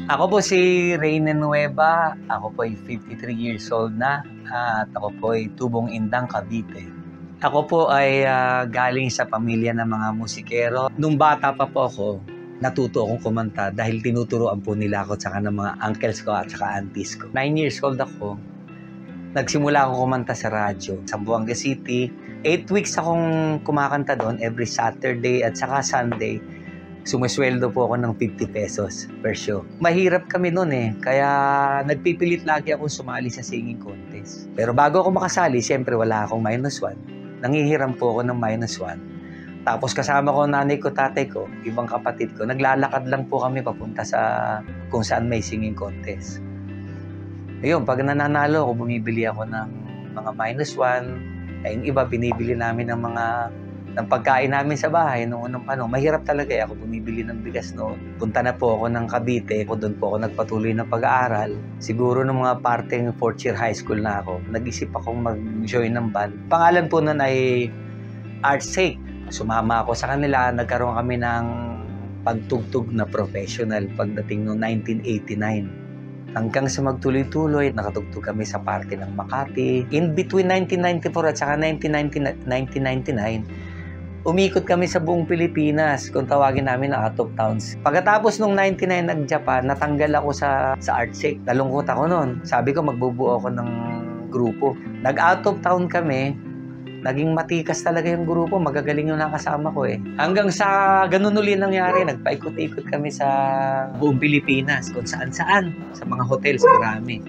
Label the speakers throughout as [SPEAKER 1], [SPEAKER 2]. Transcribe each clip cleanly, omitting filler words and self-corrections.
[SPEAKER 1] Ako po si Reyne Nueva. Ako po ay 53 years old na at ako po ay tubong Indang, Cavite. Ako po ay galing sa pamilya ng mga musikero. Nung bata pa po ako, natuto akong kumanta dahil tinuturoan po nila ako tsaka ng mga uncles ko at saka aunties ko. 9 years old ako, nagsimula akong kumanta sa radyo sa Buanga City. 8 weeks akong kumakanta doon every Saturday at saka Sunday. Sumusweldo po ako ng 50 pesos per show. Mahirap kami noon kaya nagpipilit lagi akong sumali sa singing contest. Pero bago ako makasali, siyempre wala akong -1. Nangihiram po ako ng -1. Tapos kasama ko nanay ko, tatay ko, ibang kapatid ko, naglalakad lang po kami papunta sa kung saan may singing contest. Ayun, pag nananalo ako, bumibili ako ng mga -1. Ay, yung iba, binibili namin ng pagkain namin sa bahay noong unang panahon. Mahirap talaga ako bumibili ng bigas noon. Punta na po ako ng Cavite. Doon po ako nagpatuloy ng pag-aaral. Siguro nung mga parteng 4th year high school na ako, nag-isip akong mag-join ng band. Pangalan po nun ay Artsake. Sumama ako sa kanila. Nagkaroon kami ng pagtugtog na professional pagdating noong 1989. Hanggang sa magtuloy-tuloy, nakatugtog kami sa party ng Makati. In between 1994 at saka 1999, umikot kami sa buong Pilipinas, kung tawagin namin na out of towns. Pagkatapos nung 99 nag-Japan, natanggal ako sa Artsake. Nalungkot ako noon. Sabi ko, magbubuo ako ng grupo. Nag-out of town kami, naging matikas talaga yung grupo. Magagaling yung nakasama ko Hanggang sa ganun uli nangyari, nagpaikot-ikot kami sa buong Pilipinas, kung saan-saan, sa mga hotels, marami.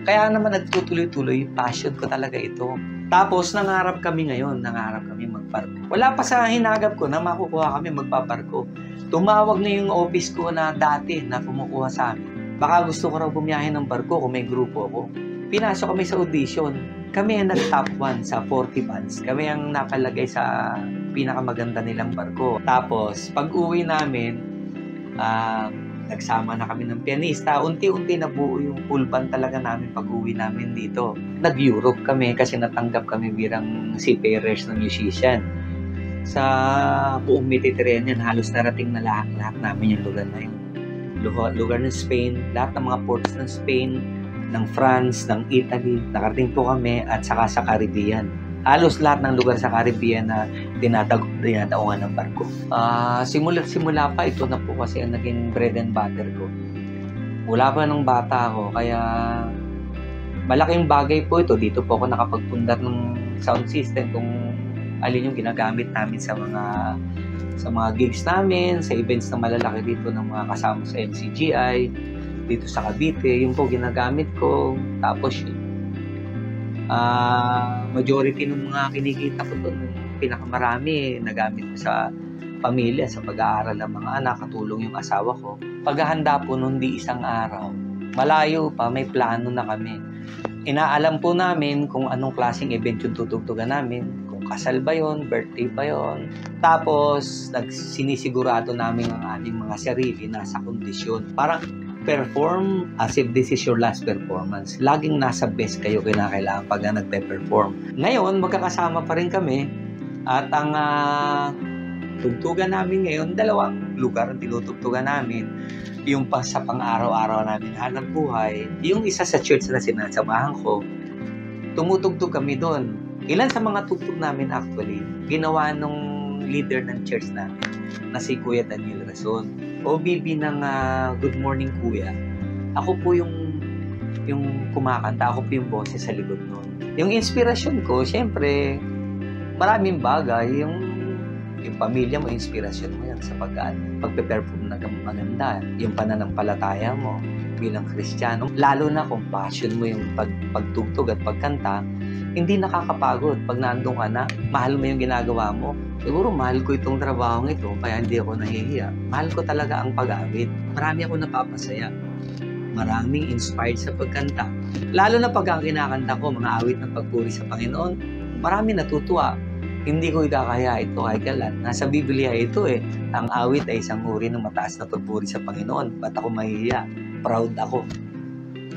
[SPEAKER 1] Kaya naman nagtutuloy-tuloy, passion ko talaga ito. Tapos nangarap kami magparko. Wala pa sa hinagap ko na makukuha kami magpaparko. Tumawag na yung office ko na dati na kumukuha sa amin. Baka gusto ko raw bumiyahe ng barko kung may grupo ako. Pinasok kami sa audition. Kami ang nag-top 1 sa 40 bands. Kami ang napalagay sa pinakamaganda nilang barko. Tapos, pag-uwi namin, nagsama na kami ng pianista. Unti-unti nabuo yung full band talaga namin pag-uwi namin dito. Nag-Europe kami kasi natanggap kami bilang seafarers ng musician. Sa buong Mediterranean, halos narating na lahat namin yung lugar na yun. Lugar ng Spain, lahat ng mga ports ng Spain, ng France, ng Italy, nakarating po kami at saka sa Caribbean. Halos lahat ng lugar sa Caribbean na dinadaungan ng barko. Simula pa, ito na po kasi ang naging bread and butter ko. Mula pa nung bata ako, kaya malaking bagay po ito. Dito po ako nakapagpundar ng sound system kung alin yung ginagamit namin sa mga gigs namin, sa events na malalaki dito ng mga kasama sa MCGI, dito sa Cavite, yung po ginagamit ko. Tapos majority ng mga kinikita ko doon, pinakamarami nagamit ko sa pamilya, sa pag-aaral ng mga anak, katulong yung asawa ko. Paghahanda po noon di isang araw, malayo pa, may plano na kami. Inaalam po namin kung anong klaseng event yung tutugtugan namin, kung kasal ba yon, birthday ba yon. Tapos sinisigurado namin ang aming mga sarili nasa kondisyon. Parang perform as if this is your last performance. Laging nasa best kayo kinakailangan pag nagpe-perform. Ngayon, magkakasama pa rin kami at ang tugtugan namin ngayon, 2 lugar ang tinutugtugan namin. Yung sa pang-araw-araw namin hanap buhay, yung isa sa church na sinasamahan ko, tumutugtog kami doon. Ilan sa mga tugtog namin actually, ginawa nung leader ng church namin na si Kuya Daniel Rason. OBB ng Good Morning Kuya. Ako po yung kumakanta, ako po yung boses sa likod noon. Yung inspirasyon ko, syempre, maraming bagay. Yung pamilya mo, inspirasyon mo yan sa pagpe-perform na maganda. Yung pananampalataya mo bilang Kristiyano. Lalo na kung passion mo yung pagtugtog at pagkanta, hindi nakakapagod. Pag nandun ka na, mahal mo yung ginagawa mo. Siguro mahal ko itong trabahong ito, kaya hindi ako nahihiya. Mahal ko talaga ang pag-aawit. Marami ako napapasaya. Maraming inspired sa pagkanta. Lalo na pag ang kinakanta ko, mga awit ng pagpuri sa Panginoon, marami natutuwa. Hindi ko ikakaya ito kahit kailan. Nasa Biblia ito Ang awit ay isang uri ng mataas na pagpuri sa Panginoon. Ba't ako mahihiya? Proud ako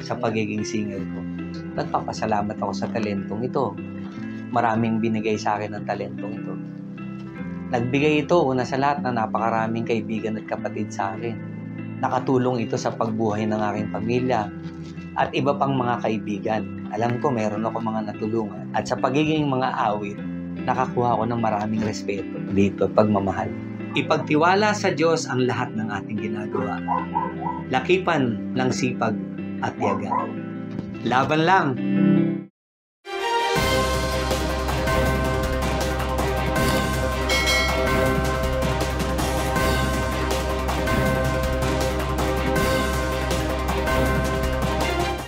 [SPEAKER 1] sa pagiging singer ko. Nagpapasalamat ako sa talentong ito. Maraming binigay sa akin ng talentong ito. Nagbigay ito una sa lahat na napakaraming kaibigan at kapatid sa akin. Nakatulong ito sa pagbuhay ng aking pamilya at iba pang mga kaibigan. Alam ko meron ako mga natulungan. At sa pagiging mga awit, nakakuha ko ng maraming respeto dito, pagmamahal. Ipagtiwala sa Diyos ang lahat ng ating ginagawa. Lakipan ng sipag at tiyaga. Laban lang!